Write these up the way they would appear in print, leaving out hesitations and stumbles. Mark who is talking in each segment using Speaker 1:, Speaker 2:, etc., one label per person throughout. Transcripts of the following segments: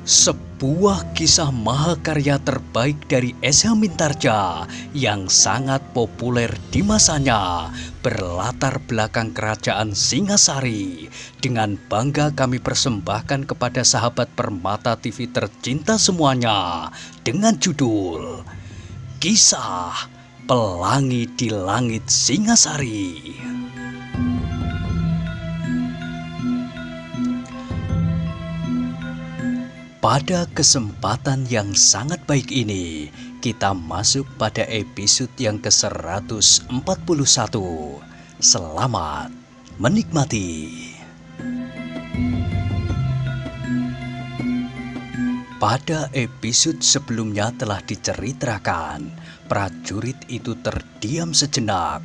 Speaker 1: Sebuah kisah mahakarya terbaik dari S.H. Mintarja yang sangat populer di masanya berlatar belakang kerajaan Singasari. Dengan bangga kami persembahkan kepada sahabat Permata TV tercinta semuanya dengan judul Kisah Pelangi di Langit Singasari. Pada kesempatan yang sangat baik ini, kita masuk pada episode yang ke-141. Selamat menikmati. Pada episode sebelumnya telah diceritakan, prajurit itu terdiam sejenak.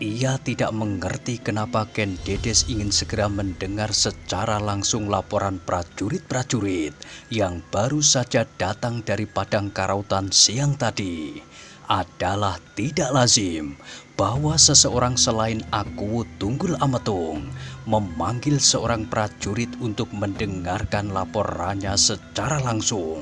Speaker 1: Ia tidak mengerti kenapa Ken Dedes ingin segera mendengar secara langsung laporan prajurit-prajurit yang baru saja datang dari Padang Karautan siang tadi. Adalah tidak lazim bahwa seseorang selain Aku Tunggul Ametung memanggil seorang prajurit untuk mendengarkan laporannya secara langsung.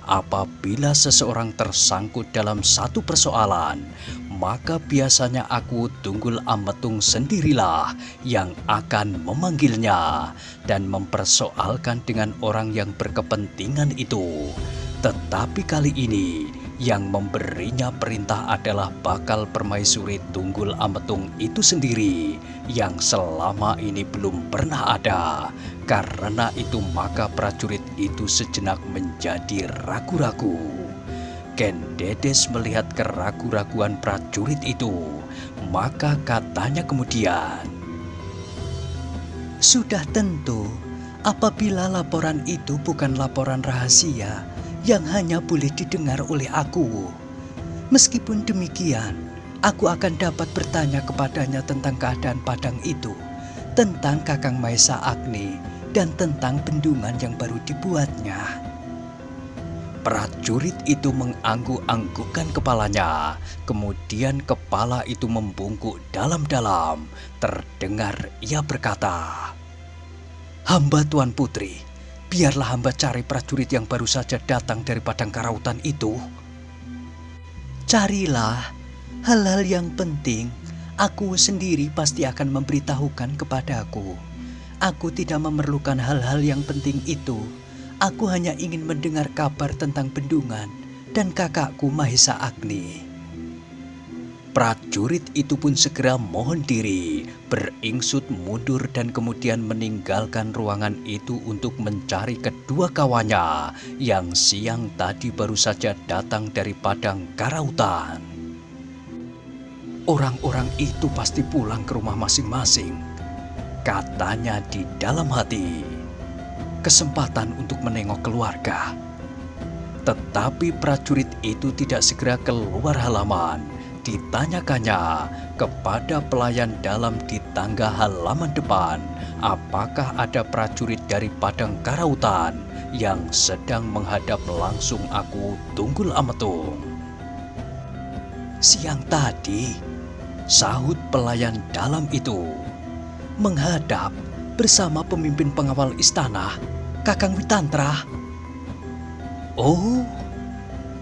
Speaker 1: Apabila seseorang tersangkut dalam satu persoalan, maka biasanya Aku Tunggul Ametung sendirilah yang akan memanggilnya dan mempersoalkan dengan orang yang berkepentingan itu. Tetapi kali ini yang memberinya perintah adalah bakal permaisuri Tunggul Ametung itu sendiri yang selama ini belum pernah ada. Karena itu maka prajurit itu sejenak menjadi ragu-ragu. Ken Dedes melihat keraguan-raguan prajurit itu, maka katanya kemudian, "Sudah tentu, apabila laporan itu bukan laporan rahasia yang hanya boleh didengar oleh aku. Meskipun demikian, aku akan dapat bertanya kepadanya tentang keadaan padang itu, tentang Kakang Maesa Agni, dan tentang bendungan yang baru dibuatnya." Prajurit itu mengangguk-anggukkan kepalanya. Kemudian kepala itu membungkuk dalam-dalam. Terdengar ia berkata, "Hamba Tuan Putri, biarlah hamba cari prajurit yang baru saja datang dari Padang Karautan itu." "Carilah hal-hal yang penting. Aku sendiri pasti akan memberitahukan kepadaku. Aku tidak memerlukan hal-hal yang penting itu. Aku hanya ingin mendengar kabar tentang bendungan dan kakakku Mahesa Agni." Prajurit itu pun segera mohon diri, beringsut mundur dan kemudian meninggalkan ruangan itu untuk mencari kedua kawannya yang siang tadi baru saja datang dari Padang Karautan. "Orang-orang itu pasti pulang ke rumah masing-masing," katanya di dalam hati. "Kesempatan untuk menengok keluarga." Tetapi prajurit itu tidak segera keluar halaman. Ditanyakannya kepada pelayan dalam di tangga halaman depan, apakah ada prajurit dari Padang Karautan yang sedang menghadap langsung Aku Tunggul Ametung. "Siang tadi," sahut pelayan dalam itu, "menghadap bersama pemimpin pengawal istana, Kakang Witantra." "Oh,"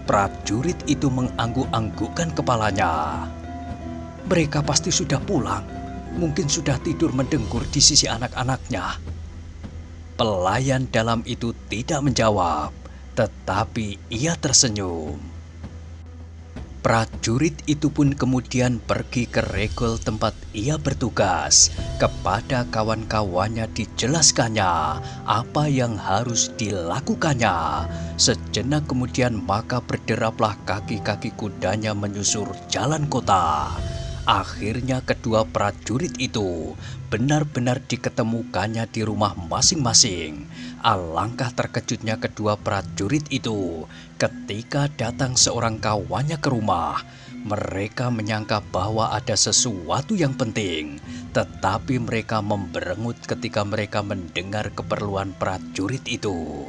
Speaker 1: prajurit itu mengangguk-anggukkan kepalanya. "Mereka pasti sudah pulang, mungkin sudah tidur mendengkur di sisi anak-anaknya." Pelayan dalam itu tidak menjawab, tetapi ia tersenyum. Prajurit itu pun kemudian pergi ke regol tempat ia bertugas. Kepada kawan-kawannya dijelaskannya apa yang harus dilakukannya. Sejenak kemudian maka berderaplah kaki-kaki kudanya menyusur jalan kota. Akhirnya kedua prajurit itu benar-benar diketemukannya di rumah masing-masing. Alangkah terkejutnya kedua prajurit itu ketika datang seorang kawannya ke rumah. Mereka menyangka bahwa ada sesuatu yang penting, tetapi mereka memberengut ketika mereka mendengar keperluan prajurit itu.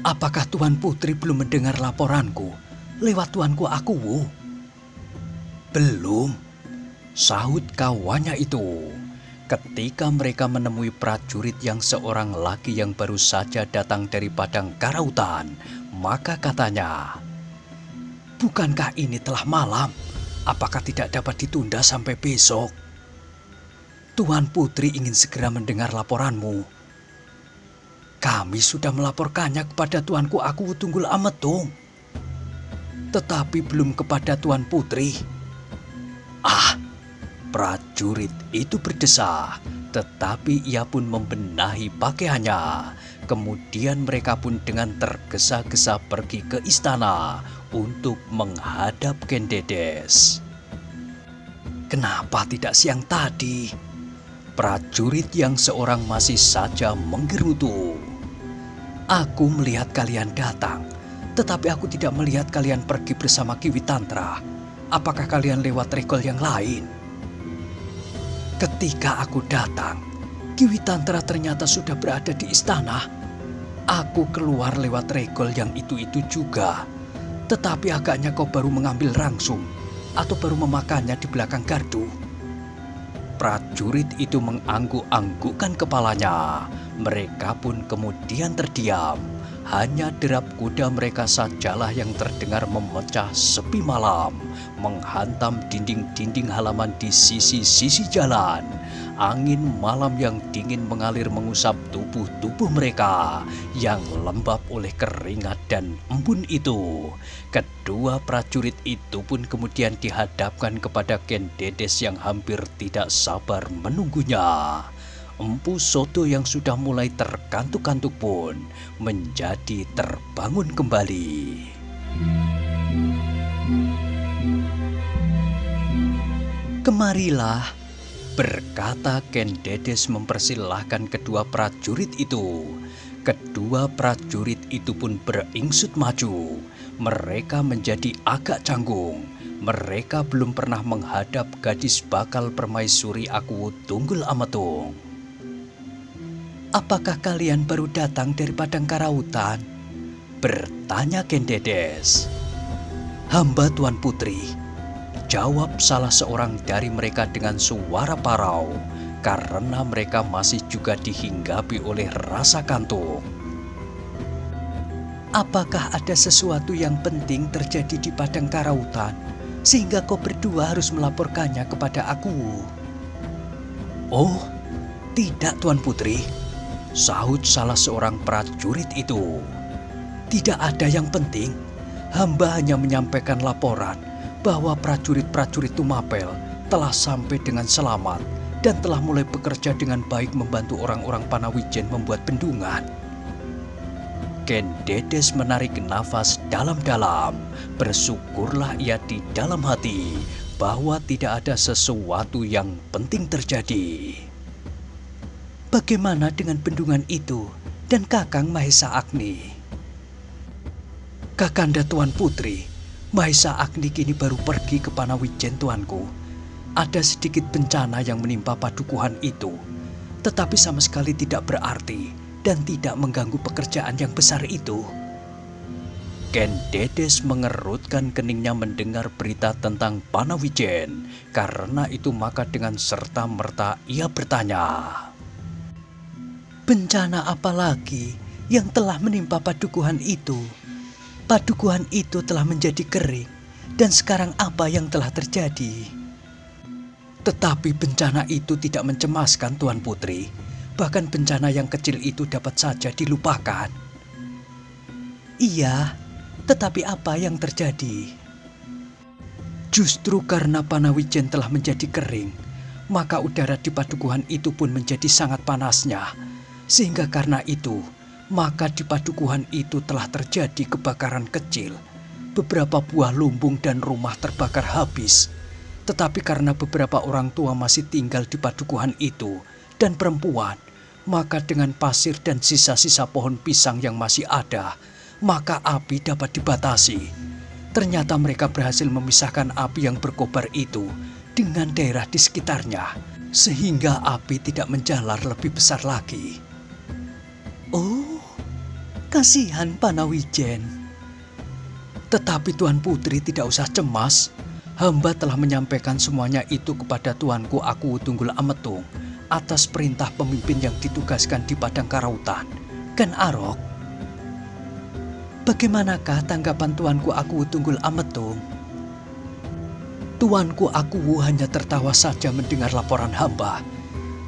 Speaker 1: "Apakah Tuan Putri belum mendengar laporanku lewat tuanku Aku?" "Belum," sahut kawannya itu. Ketika mereka menemui prajurit yang seorang laki yang baru saja datang dari padang karautan, maka katanya, "Bukankah ini telah malam? Apakah tidak dapat ditunda sampai besok? Tuan Putri ingin segera mendengar laporanmu. Kami sudah melaporkannya kepada Tuanku Aku Tunggul Ametung, tetapi belum kepada Tuan Putri." Ah! Prajurit itu berdesah, tetapi ia pun membenahi pakaiannya. Kemudian mereka pun dengan tergesa-gesa pergi ke istana untuk menghadap Ken Dedes. "Kenapa tidak siang tadi?" Prajurit yang seorang masih saja menggerutu. "Aku melihat kalian datang, tetapi aku tidak melihat kalian pergi bersama Kiwi Tantra. Apakah kalian lewat regol yang lain?" "Ketika aku datang, Kiwi Tantra ternyata sudah berada di istana. Aku keluar lewat regol yang itu-itu juga. Tetapi agaknya kau baru mengambil rangsum atau baru memakannya di belakang gardu." Prajurit itu mengangguk-anggukkan kepalanya. Mereka pun kemudian terdiam. Hanya derap kuda mereka sajalah yang terdengar memecah sepi malam, menghantam dinding-dinding halaman di sisi-sisi jalan. Angin malam yang dingin mengalir mengusap tubuh-tubuh mereka yang lembab oleh keringat dan embun itu. Kedua prajurit itu pun kemudian dihadapkan kepada Ken Dedes yang hampir tidak sabar menunggunya. Empu Soto yang sudah mulai terkantuk-kantuk pun menjadi terbangun kembali. "Kemarilah," berkata Ken Dedes mempersilahkan kedua prajurit itu. Kedua prajurit itu pun beringsut maju. Mereka menjadi agak canggung. Mereka belum pernah menghadap gadis bakal permaisuri Aku Tunggul Ametung. "Apakah kalian baru datang dari padang karautan?" bertanya Ken Dedes. "Hamba Tuan Putri," jawab salah seorang dari mereka dengan suara parau, karena mereka masih juga dihinggapi oleh rasa kantuk. "Apakah ada sesuatu yang penting terjadi di padang karautan, sehingga kau berdua harus melaporkannya kepada aku?" "Oh, tidak Tuan Putri," sahut salah seorang prajurit itu. "Tidak ada yang penting. Hamba hanya menyampaikan laporan bahwa prajurit-prajurit Tumapel telah sampai dengan selamat dan telah mulai bekerja dengan baik membantu orang-orang Panawijen membuat bendungan." Ken Dedes menarik nafas dalam-dalam. Bersyukurlah ia di dalam hati bahwa tidak ada sesuatu yang penting terjadi. "Bagaimana dengan bendungan itu dan Kakang Mahesa Agni?" "Kakanda Tuan Putri, Mahesa Agni kini baru pergi ke Panawijen tuanku. Ada sedikit bencana yang menimpa padukuhan itu, tetapi sama sekali tidak berarti dan tidak mengganggu pekerjaan yang besar itu." Ken Dedes mengerutkan keningnya mendengar berita tentang Panawijen. Karena itu maka dengan serta-merta ia bertanya, "Bencana apa lagi yang telah menimpa padukuhan itu? Padukuhan itu telah menjadi kering, dan sekarang apa yang telah terjadi?" "Tetapi bencana itu tidak mencemaskan Tuan Putri. Bahkan bencana yang kecil itu dapat saja dilupakan." "Iya, tetapi apa yang terjadi?" "Justru karena Panawijen telah menjadi kering, maka udara di padukuhan itu pun menjadi sangat panasnya. Sehingga karena itu, maka di padukuhan itu telah terjadi kebakaran kecil. Beberapa buah lumbung dan rumah terbakar habis. Tetapi karena beberapa orang tua masih tinggal di padukuhan itu dan perempuan, maka dengan pasir dan sisa-sisa pohon pisang yang masih ada, maka api dapat dibatasi. Ternyata mereka berhasil memisahkan api yang berkobar itu dengan daerah di sekitarnya, sehingga api tidak menjalar lebih besar lagi." "Oh, kasihan Panawijen." "Tetapi Tuan Putri tidak usah cemas. Hamba telah menyampaikan semuanya itu kepada Tuanku Aku Tunggul Ametung. atas perintah pemimpin yang ditugaskan di Padang Karautan, Ken Arok. Bagaimanakah tanggapan Tuanku Aku Tunggul Ametung? Tuanku Aku hanya tertawa saja mendengar laporan hamba.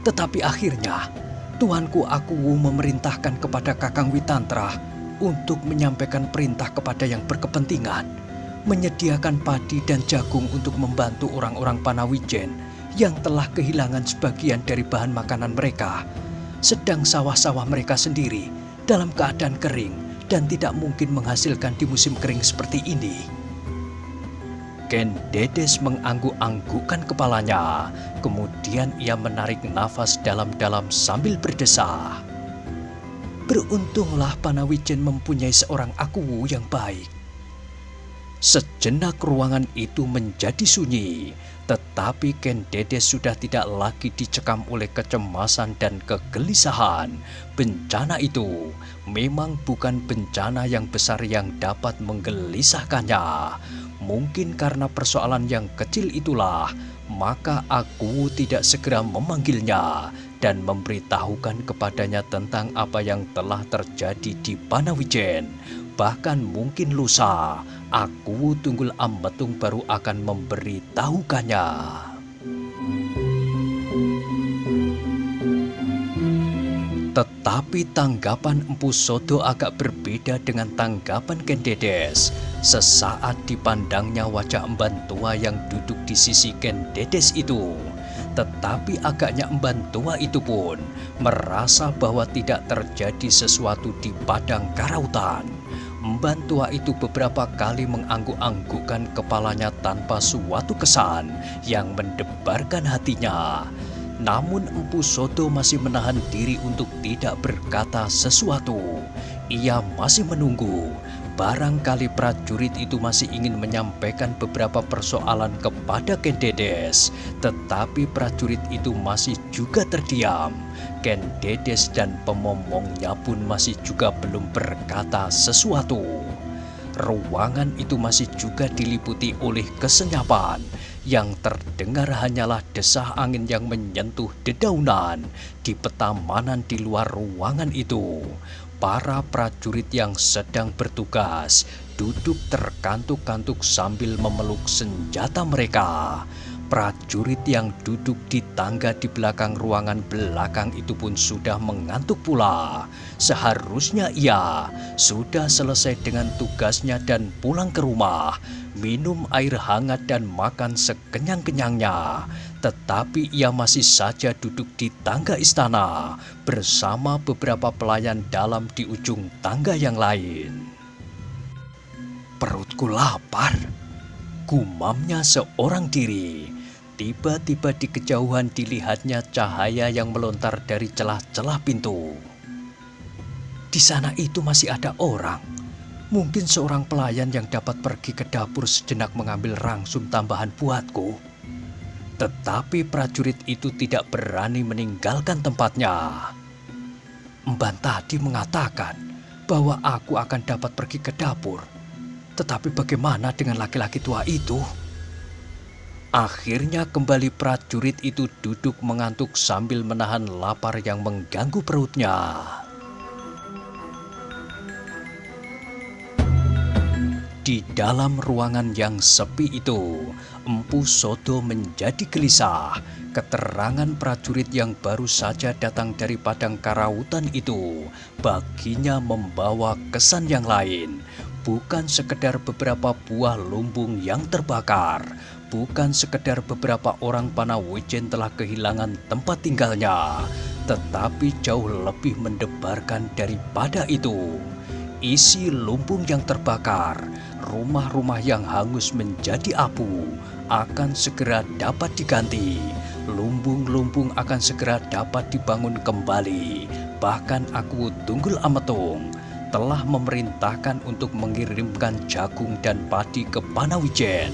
Speaker 1: Tetapi akhirnya Tuanku Aku memerintahkan kepada Kakang Witantra untuk menyampaikan perintah kepada yang berkepentingan, menyediakan padi dan jagung untuk membantu orang-orang Panawijen yang telah kehilangan sebagian dari bahan makanan mereka, sedang sawah-sawah mereka sendiri dalam keadaan kering dan tidak mungkin menghasilkan di musim kering seperti ini. Ken Dedes mengangguk-anggukkan kepalanya, kemudian ia menarik nafas dalam-dalam sambil berdesah. Beruntunglah Panawijen mempunyai seorang Akuwu yang baik. Sejenak ruangan itu menjadi sunyi, tetapi Ken Dedes sudah tidak lagi dicekam oleh kecemasan dan kegelisahan. Bencana itu memang bukan bencana yang besar yang dapat menggelisahkannya. Mungkin karena persoalan yang kecil itulah, maka aku tidak segera memanggilnya dan memberitahukan kepadanya tentang apa yang telah terjadi di Panawijen. Bahkan mungkin lusa, Aku Tunggul Ametung baru akan memberitahukannya. Tetapi tanggapan Empu Sodo agak berbeda dengan tanggapan Ken Dedes. Sesaat dipandangnya wajah emban tua yang duduk di sisi Ken Dedes itu. Tetapi agaknya emban tua itu pun merasa bahwa tidak terjadi sesuatu di Padang Karautan. Emban tua itu beberapa kali mengangguk-anggukkan kepalanya tanpa suatu kesan yang mendebarkan hatinya. Namun Empu Sodo masih menahan diri untuk tidak berkata sesuatu. Ia masih menunggu. Barangkali prajurit itu masih ingin menyampaikan beberapa persoalan kepada Ken Dedes. Tetapi prajurit itu masih juga terdiam. Ken Dedes dan pemomongnya pun masih juga belum berkata sesuatu. Ruangan itu masih juga diliputi oleh kesenyapan. Yang terdengar hanyalah desah angin yang menyentuh dedaunan di petamanan di luar ruangan itu. Para prajurit yang sedang bertugas duduk terkantuk-kantuk sambil memeluk senjata mereka. Prajurit yang duduk di tangga di belakang ruangan belakang itu pun sudah mengantuk pula. Seharusnya ia sudah selesai dengan tugasnya dan pulang ke rumah, minum air hangat dan makan sekenyang-kenyangnya. Tetapi ia masih saja duduk di tangga istana bersama beberapa pelayan dalam di ujung tangga yang lain. Perutku lapar, gumamnya seorang diri. Tiba-tiba di kejauhan dilihatnya cahaya yang melontar dari celah-celah pintu. Di sana itu masih ada orang. Mungkin seorang pelayan yang dapat pergi ke dapur sejenak mengambil rangsum tambahan buatku. Tetapi prajurit itu tidak berani meninggalkan tempatnya. Emban tadi mengatakan bahwa aku akan dapat pergi ke dapur. Tetapi bagaimana dengan laki-laki tua itu? Akhirnya kembali prajurit itu duduk mengantuk sambil menahan lapar yang mengganggu perutnya. Di dalam ruangan yang sepi itu, Empu Sodo menjadi gelisah. Keterangan prajurit yang baru saja datang dari Padang Karautan itu baginya membawa kesan yang lain. Bukan sekedar beberapa buah lumbung yang terbakar, bukan sekedar beberapa orang Panawijen telah kehilangan tempat tinggalnya, tetapi jauh lebih mendebarkan daripada itu. Isi lumbung yang terbakar, rumah-rumah yang hangus menjadi abu akan segera dapat diganti. Lumbung-lumbung akan segera dapat dibangun kembali. Bahkan Aku Tunggul Ametung telah memerintahkan untuk mengirimkan jagung dan padi ke Panawijen.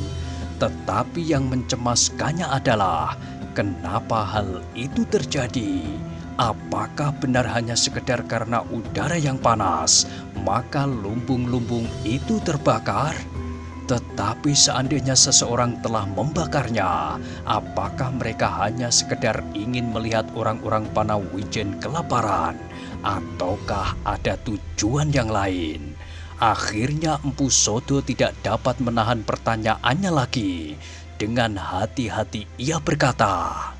Speaker 1: Tetapi yang mencemaskannya adalah kenapa hal itu terjadi? Apakah benar hanya sekedar karena udara yang panas, maka lumbung-lumbung itu terbakar? Tetapi seandainya seseorang telah membakarnya, apakah mereka hanya sekedar ingin melihat orang-orang Panawijen kelaparan, ataukah ada tujuan yang lain? Akhirnya Empu Sodo tidak dapat menahan pertanyaannya lagi. Dengan hati-hati ia berkata,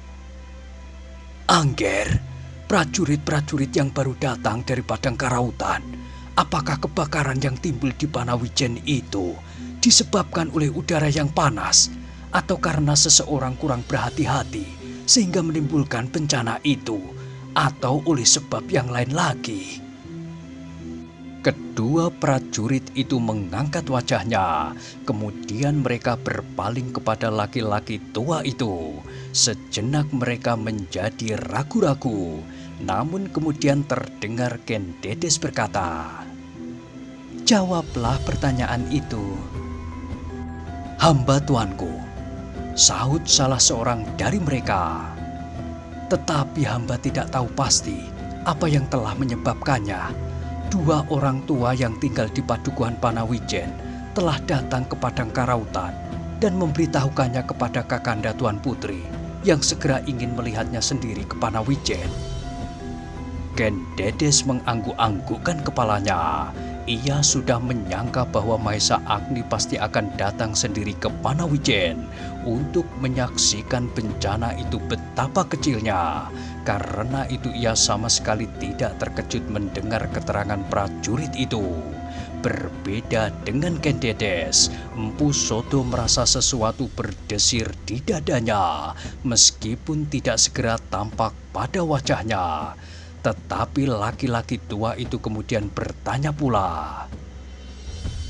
Speaker 1: "Angger, prajurit-prajurit yang baru datang dari Padang Karautan, apakah kebakaran yang timbul di Panawijen itu disebabkan oleh udara yang panas atau karena seseorang kurang berhati-hati sehingga menimbulkan bencana itu, atau oleh sebab yang lain lagi?" Kedua prajurit itu mengangkat wajahnya, kemudian mereka berpaling kepada laki-laki tua itu. Sejenak mereka menjadi ragu-ragu, namun kemudian terdengar Ken Dedes berkata, "Jawablah pertanyaan itu." "Hamba tuanku," sahut salah seorang dari mereka. "Tetapi hamba tidak tahu pasti apa yang telah menyebabkannya. Dua orang tua yang tinggal di Padukuhan Panawijen telah datang ke Padang Karautan dan memberitahukannya kepada Kakanda Tuan Putri yang segera ingin melihatnya sendiri ke Panawijen." Ken Dedes mengangguk-anggukkan kepalanya. Ia sudah menyangka bahwa Mahesa Agni pasti akan datang sendiri ke Panawijen untuk menyaksikan bencana itu betapa kecilnya. Karena itu ia sama sekali tidak terkejut mendengar keterangan prajurit itu. Berbeda dengan Ken Dedes, Empu Sodo merasa sesuatu berdesir di dadanya meskipun tidak segera tampak pada wajahnya. Tetapi laki-laki tua itu kemudian bertanya pula,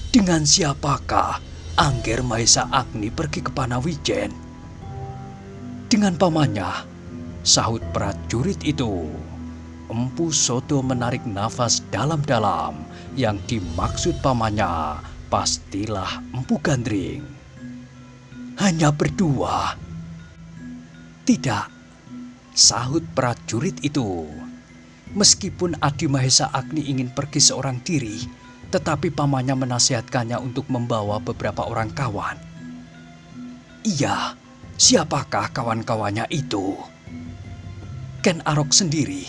Speaker 1: "Dengan siapakah Angger Mahesa Agni pergi ke Panawijen?" "Dengan pamannya," sahut prajurit itu. Empu Sodo menarik nafas dalam-dalam. Yang dimaksud pamannya pastilah Empu Gandring. "Hanya berdua?" "Tidak," sahut prajurit itu. "Meskipun Adi Mahesa Agni ingin pergi seorang diri, tetapi pamannya menasihatkannya untuk membawa beberapa orang kawan." "Iya, siapakah kawan-kawannya itu?" "Ken Arok sendiri."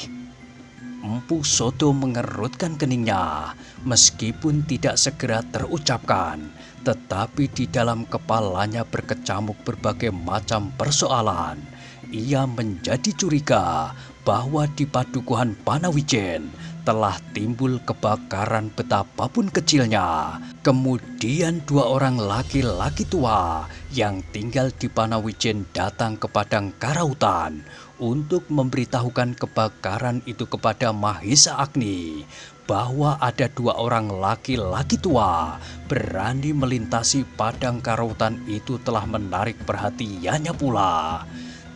Speaker 1: Empu Sodo mengerutkan keningnya, meskipun tidak segera terucapkan, tetapi di dalam kepalanya berkecamuk berbagai macam persoalan. Ia menjadi curiga bahwa di Padukuhan Panawijen telah timbul kebakaran betapapun kecilnya. Kemudian dua orang laki-laki tua yang tinggal di Panawijen datang ke Padang Karautan untuk memberitahukan kebakaran itu kepada Mahesa Agni, bahwa ada dua orang laki-laki tua berani melintasi Padang Karautan itu telah menarik perhatiannya pula.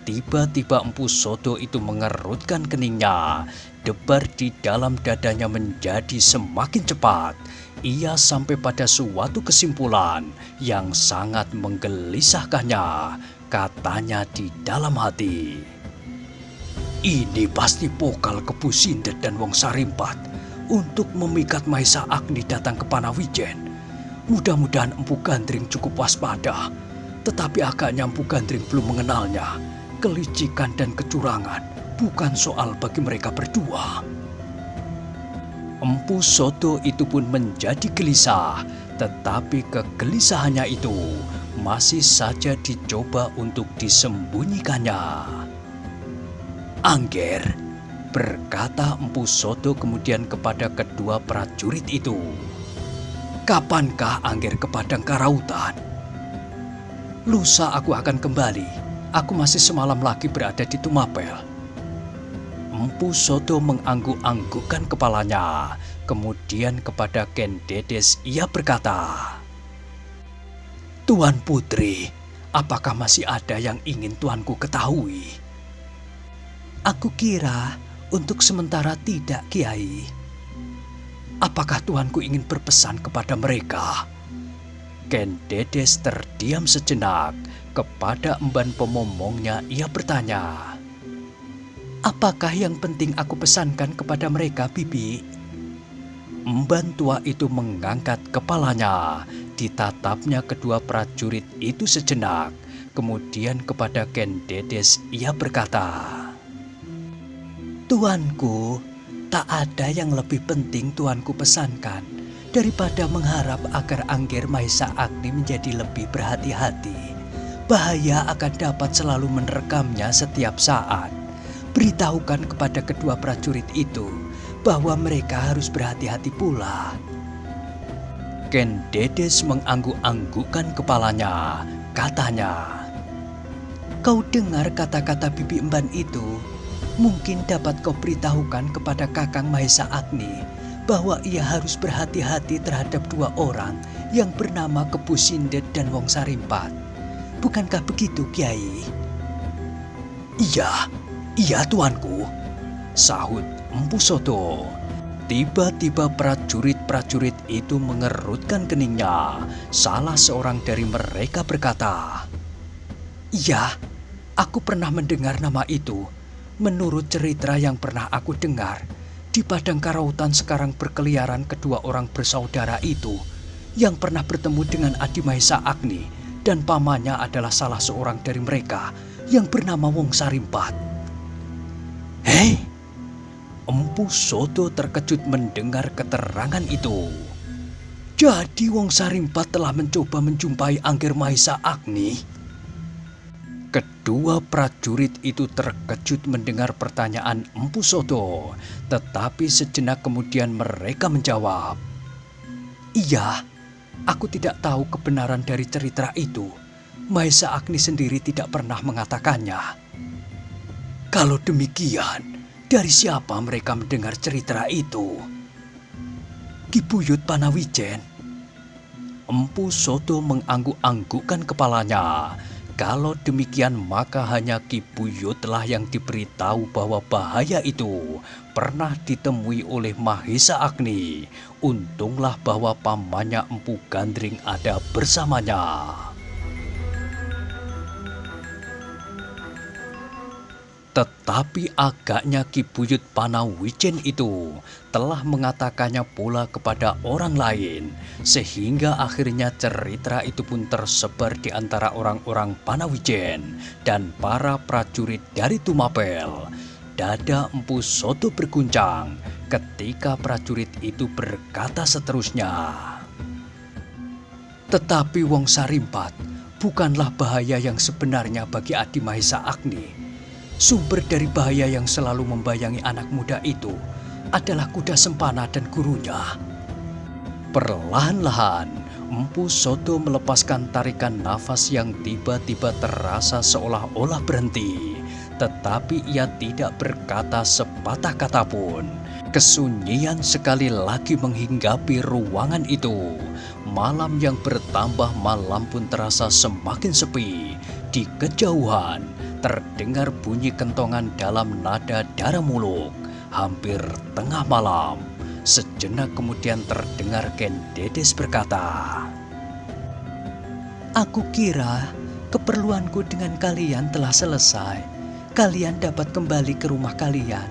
Speaker 1: Tiba-tiba Empu Sodo itu mengerutkan keningnya. Debar di dalam dadanya menjadi semakin cepat. Ia sampai pada suatu kesimpulan yang sangat menggelisahkannya. Katanya di dalam hati, "Ini pasti pokal Kebu Sindet dan Wong Sarimpat untuk memikat Mahesa Agni datang ke Panawijen. Mudah-mudahan Empu Gandring cukup waspada. Tetapi agaknya Empu Gandring belum mengenalnya. Kelicikan dan kecurangan bukan soal bagi mereka berdua." Empu Sodo itu pun menjadi gelisah, tetapi kegelisahannya itu masih saja dicoba untuk disembunyikannya. "Angger," berkata Empu Sodo kemudian kepada kedua prajurit itu, "kapankah Angger ke Padang Karautan?" "Lusa aku akan kembali. Aku masih semalam lagi berada di Tumapel." Empu Sodo mengangguk-anggukkan kepalanya. Kemudian kepada Ken Dedes ia berkata, "Tuan Putri, apakah masih ada yang ingin tuanku ketahui?" "Aku kira untuk sementara tidak, Kiai." "Apakah tuanku ingin berpesan kepada mereka?" Ken Dedes terdiam sejenak. Kepada emban pemomongnya ia bertanya, "Apakah yang penting aku pesankan kepada mereka, Bibi?" Emban tua itu mengangkat kepalanya. ditatapnya kedua prajurit itu sejenak. Kemudian kepada Ken Dedes ia berkata, "Tuanku, tak ada yang lebih penting tuanku pesankan daripada mengharap agar Angger Mahesa Agni menjadi lebih berhati-hati. Bahaya akan dapat selalu menerkamnya setiap saat. Beritahukan kepada kedua prajurit itu bahwa mereka harus berhati-hati pula." Ken Dedes mengangguk-anggukkan kepalanya. Katanya, "Kau dengar kata-kata Bibi Emban itu? Mungkin dapat kau beritahukan kepada Kakang Mahesa Agni bahwa ia harus berhati-hati terhadap dua orang yang bernama Kepu Sindet dan Wong Sarimpat. Bukankah begitu, Kiai?" Iya tuanku," sahut Empu Soto. Tiba-tiba prajurit-prajurit itu mengerutkan keningnya. Salah seorang dari mereka berkata, "Iya, aku pernah mendengar nama itu. Menurut cerita yang pernah aku dengar, di padang karautan sekarang berkeliaran kedua orang bersaudara itu yang pernah bertemu dengan Adi Mahesa Agni, dan pamannya adalah salah seorang dari mereka yang bernama Wong Sarimpat." "Hei!" Empu Soto terkejut mendengar keterangan itu. "Jadi Wong Sarimpat telah mencoba menjumpai Angger Mahesa Agni?" Kedua prajurit itu terkejut mendengar pertanyaan Empu Soto, tetapi sejenak kemudian mereka menjawab, "Iya, aku tidak tahu kebenaran dari cerita itu. Mahesa Agni sendiri tidak pernah mengatakannya." "Kalau demikian, dari siapa mereka mendengar cerita itu?" "Ki Buyut Panawijen." Empu Soto mengangguk-anggukkan kepalanya. Kalau demikian maka hanya Ki Buyutlah yang diberitahu bahwa bahaya itu pernah ditemui oleh Mahesa Agni. Untunglah bahwa pamannya Empu Gandring ada bersamanya. Tetapi agaknya Ki Buyut Panawijen itu telah mengatakannya pula kepada orang lain, sehingga akhirnya cerita itu pun tersebar di antara orang-orang Panawijen dan para prajurit dari Tumapel. Dada Empu Soto berguncang ketika prajurit itu berkata seterusnya, "Tetapi Wong Sarimpat bukanlah bahaya yang sebenarnya bagi Adi Mahesa Agni. Sumber dari bahaya yang selalu membayangi anak muda itu adalah kuda sempana dan gurunya." Perlahan-lahan, Empu Soto melepaskan tarikan nafas yang tiba-tiba terasa seolah-olah berhenti. Tetapi ia tidak berkata sepatah kata pun. Kesunyian sekali lagi menghinggapi ruangan itu. Malam yang bertambah malam pun terasa semakin sepi. Di kejauhan, terdengar bunyi kentongan dalam nada dara muluk. Hampir tengah malam, sejenak kemudian terdengar Ken Dedes berkata, "Aku kira keperluanku dengan kalian telah selesai. Kalian dapat kembali ke rumah kalian.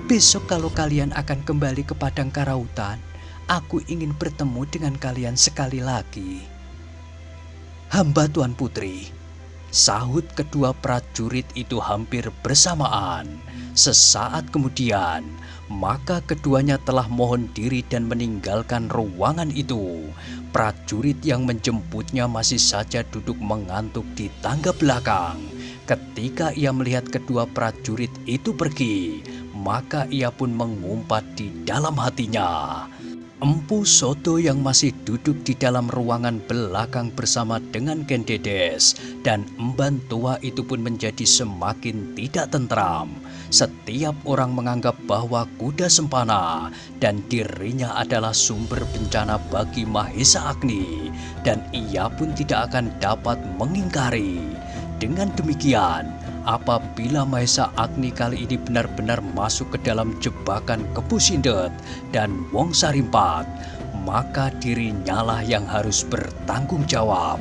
Speaker 1: Besok kalau kalian akan kembali ke padang karautan, aku ingin bertemu dengan kalian sekali lagi." "Hamba Tuan Putri," sahut kedua prajurit itu hampir bersamaan. Sesaat kemudian, maka keduanya telah mohon diri dan meninggalkan ruangan itu. Prajurit yang menjemputnya masih saja duduk mengantuk di tangga belakang. Ketika ia melihat kedua prajurit itu pergi, maka ia pun mengumpat di dalam hatinya. Empu Soto yang masih duduk di dalam ruangan belakang bersama dengan Ken Dedes dan emban tua itu pun menjadi semakin tidak tentram. Setiap orang menganggap bahwa kuda sempana dan dirinya adalah sumber bencana bagi Mahesa Agni, dan ia pun tidak akan dapat mengingkari. Dengan demikian, apabila Mahesa Agni kali ini benar-benar masuk ke dalam jebakan Kepu Sindet dan Wong Sarimpat, maka dirinya lah yang harus bertanggung jawab.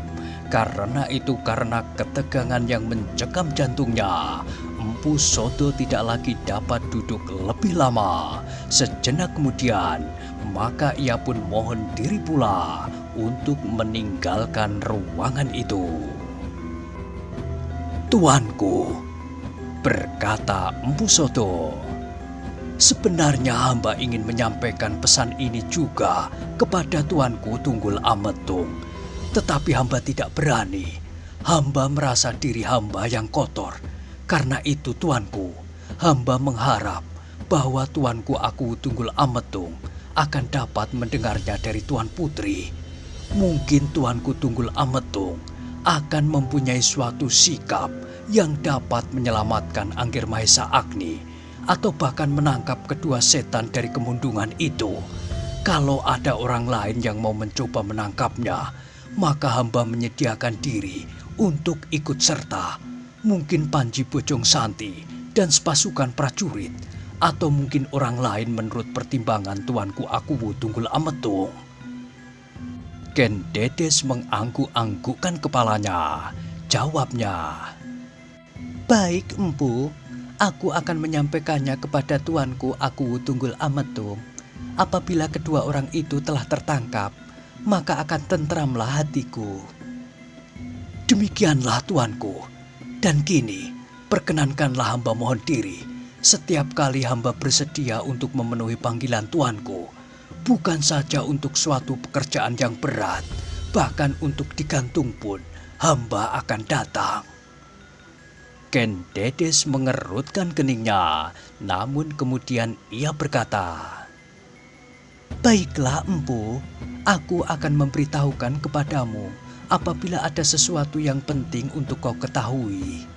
Speaker 1: Karena itu, karena ketegangan yang mencekam jantungnya, Empu Soto tidak lagi dapat duduk lebih lama. Sejenak kemudian, maka ia pun mohon diri pula untuk meninggalkan ruangan itu. "Tuanku," berkata Empu Soto, "sebenarnya hamba ingin menyampaikan pesan ini juga kepada Tuanku Tunggul Ametung. Tetapi hamba tidak berani. Hamba merasa diri hamba yang kotor. Karena itu Tuanku, hamba mengharap bahwa Tuanku Aku Tunggul Ametung akan dapat mendengarnya dari Tuan Putri. Mungkin Tuanku Tunggul Ametung akan mempunyai suatu sikap yang dapat menyelamatkan Angger Mahesa Agni atau bahkan menangkap kedua setan dari kemundungan itu. Kalau ada orang lain yang mau mencoba menangkapnya, maka hamba menyediakan diri untuk ikut serta. Mungkin Panji Bojong Santi dan sepasukan prajurit, atau mungkin orang lain menurut pertimbangan Tuanku Aku Tunggul Ametung." Ken Dedes mengangguk-anggukkan kepalanya. Jawabnya, "Baik, Empu. Aku akan menyampaikannya kepada Tuanku Aku Tunggul Ametung. Apabila kedua orang itu telah tertangkap, maka akan tentramlah hatiku." "Demikianlah Tuanku. Dan kini, perkenankanlah hamba mohon diri. Setiap kali hamba bersedia untuk memenuhi panggilan Tuanku. Bukan saja untuk suatu pekerjaan yang berat, bahkan untuk digantung pun hamba akan datang." Ken Dedes mengerutkan keningnya, namun kemudian ia berkata, "Baiklah Empu, aku akan memberitahukan kepadamu apabila ada sesuatu yang penting untuk kau ketahui."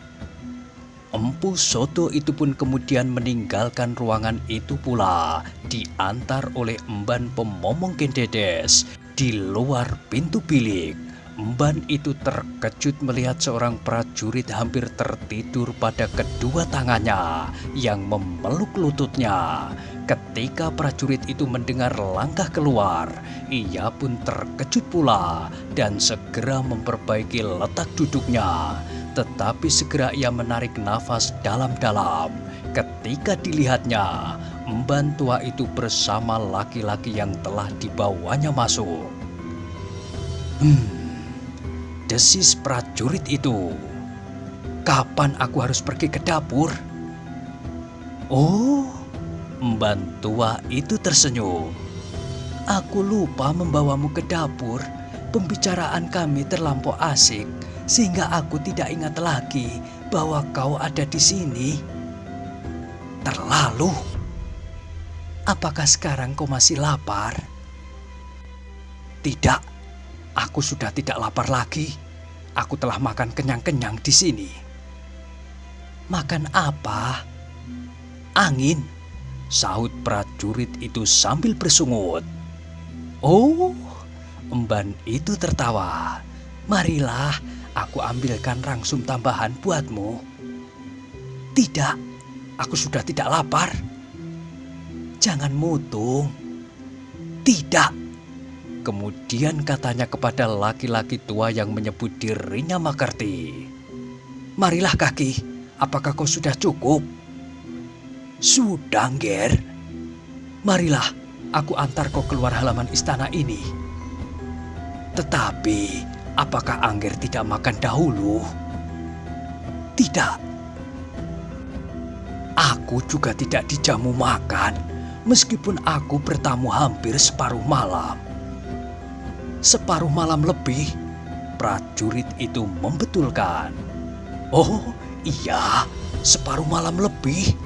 Speaker 1: Empu Soto itu pun kemudian meninggalkan ruangan itu pula, diantar oleh emban pemomong Ken Dedes. Di luar pintu bilik, emban itu terkejut melihat seorang prajurit hampir tertidur pada kedua tangannya yang memeluk lututnya. Ketika prajurit itu mendengar langkah keluar, ia pun terkejut pula dan segera memperbaiki letak duduknya. Tetapi segera ia menarik nafas dalam-dalam ketika dilihatnya emban tua itu bersama laki-laki yang telah dibawanya masuk. Desis prajurit itu. "Kapan aku harus pergi ke dapur?" "Oh," emban tua itu tersenyum. "Aku lupa membawamu ke dapur. Pembicaraan kami terlampau asik, sehingga aku tidak ingat lagi bahwa kau ada di sini." "Terlalu. Apakah sekarang kau masih lapar?" "Tidak, aku sudah tidak lapar lagi. Aku telah makan kenyang-kenyang di sini." "Makan apa?" "Angin," sahut prajurit itu sambil bersungut. "Oh," emban itu tertawa. "Marilah, aku ambilkan rangsum tambahan buatmu." "Tidak, aku sudah tidak lapar." "Jangan mutung." "Tidak." Kemudian katanya kepada laki-laki tua yang menyebut dirinya Makerti, "Marilah Kaki, apakah kau sudah cukup?" "Sudah, Ngger." "Marilah, aku antar kau keluar halaman istana ini." "Tetapi, apakah Angger tidak makan dahulu?" "Tidak." "Aku juga tidak dijamu makan, meskipun aku bertamu hampir separuh malam." "Separuh malam lebih," prajurit itu membetulkan. "Oh iya, separuh malam lebih."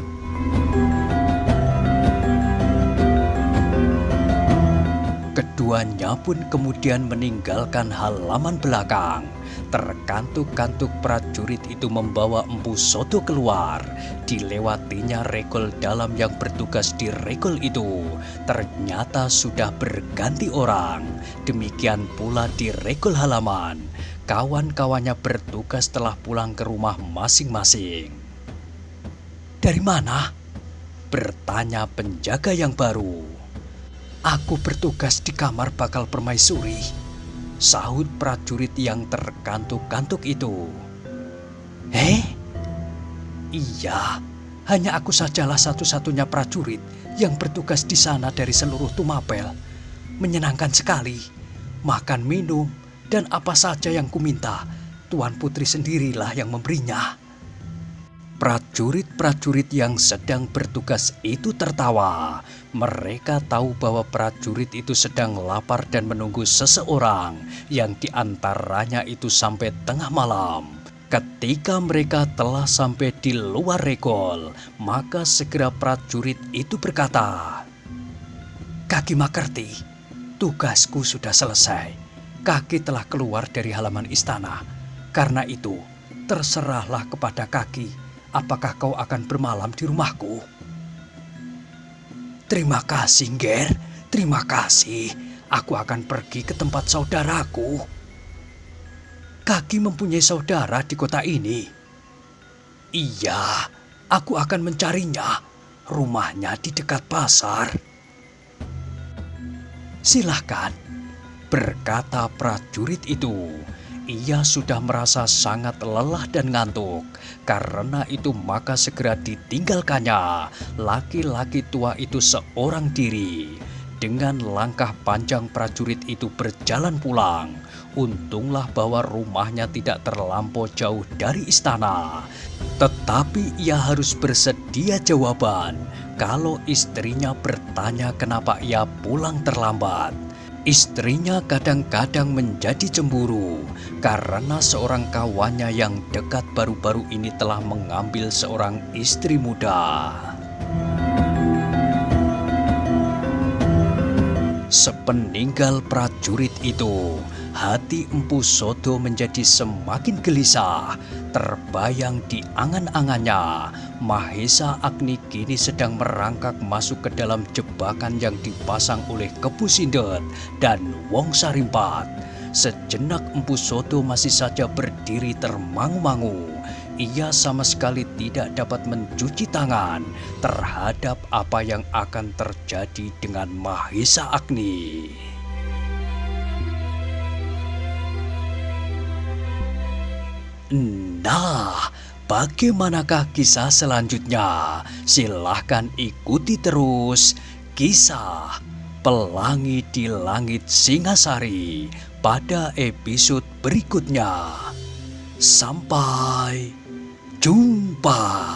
Speaker 1: Keduanya pun kemudian meninggalkan halaman belakang. Terkantuk-kantuk prajurit itu membawa Empu Soto keluar. Dilewatinya regol dalam yang bertugas di regol itu. Ternyata sudah berganti orang. Demikian pula di regol halaman. Kawan-kawannya bertugas telah pulang ke rumah masing-masing. "Dari mana?" bertanya penjaga yang baru. "Aku bertugas di kamar bakal permaisuri," sahut prajurit yang terkantuk-kantuk itu. Iya, hanya aku sajalah satu-satunya prajurit yang bertugas di sana dari seluruh Tumapel. Menyenangkan sekali. makan, minum, dan apa saja yang kuminta, Tuan Putri sendirilah yang memberinya." Prajurit-prajurit yang sedang bertugas itu tertawa. Mereka tahu bahwa prajurit itu sedang lapar dan menunggu seseorang yang diantaranya itu sampai tengah malam. Ketika mereka telah sampai di luar regol, maka segera prajurit itu berkata, "Kaki Makerti, tugasku sudah selesai. Kaki telah keluar dari halaman istana. Karena itu, terserahlah kepada Kaki. Apakah kau akan bermalam di rumahku?" "Terima kasih, Nger. Terima kasih. Aku akan pergi ke tempat saudaraku." "Kaki mempunyai saudara di kota ini?" "Iya, aku akan mencarinya. Rumahnya di dekat pasar." "Silahkan," berkata prajurit itu. Ia sudah merasa sangat lelah dan ngantuk. Karena itu maka segera ditinggalkannya laki-laki tua itu seorang diri. Dengan langkah panjang prajurit itu berjalan pulang. Untunglah bahwa rumahnya tidak terlampau jauh dari istana. Tetapi ia harus bersedia jawaban kalau istrinya bertanya kenapa ia pulang terlambat. Istrinya kadang-kadang menjadi cemburu karena seorang kawannya yang dekat baru-baru ini telah mengambil seorang istri muda. Sepeninggal prajurit itu, hati Empu Sodo menjadi semakin gelisah. Terbayang di angan-angannya, Mahesa Agni kini sedang merangkak masuk ke dalam jebakan yang dipasang oleh Kepu Sindet dan Wong Sarimpat. Sejenak Empu Sodo masih saja berdiri termangu-mangu. Ia sama sekali tidak dapat mencuci tangan terhadap apa yang akan terjadi dengan Mahesa Agni. Nah, bagaimanakah kisah selanjutnya? Silahkan ikuti terus kisah Pelangi di Langit Singasari pada episode berikutnya. Sampai jumpa.